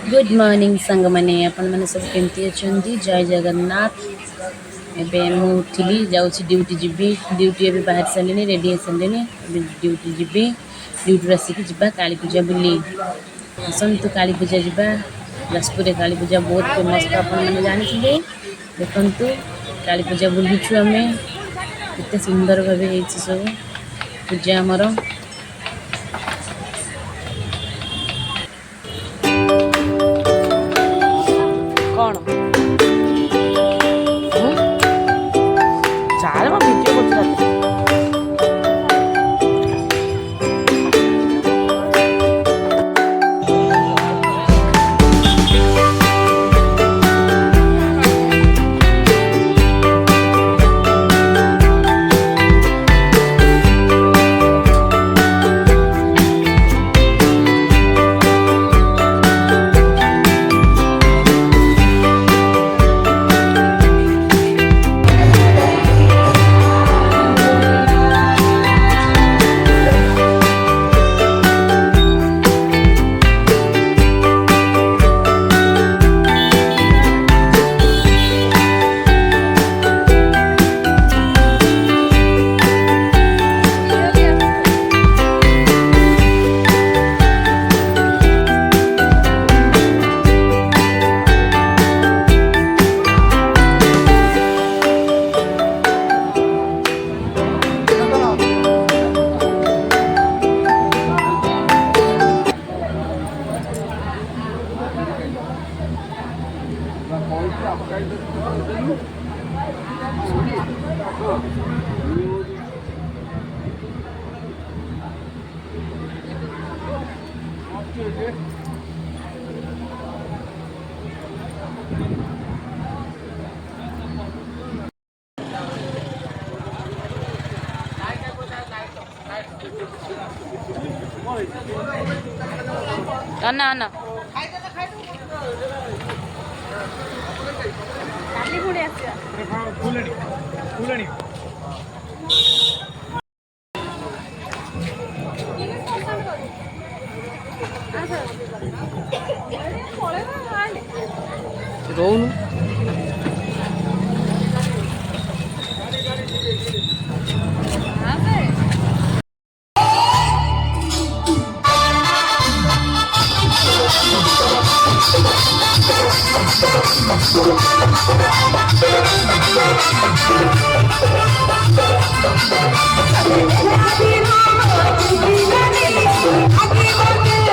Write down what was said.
Good morning सांग मैंने आपण मैंने सब केमती अच्छी जय जगन्नाथ। एबे मु उठिली जाऊँगी ड्यूटी जीवी ड्यूटी एबे बाहर सारे रेडी हो सारे ड्यूटी जीवी ड्यूटी आसिक जा काली पूजा बुली आसतु काली पूजा जा जाजपुर काली पूजा बहुत फेमस तो आपने जानी देखु काली पूजा बुलूँ आम केते सुंदर भाव सब पूजा आमर कौन चाल भिडियो करते अन्ना अन्ना रोनु Happy birthday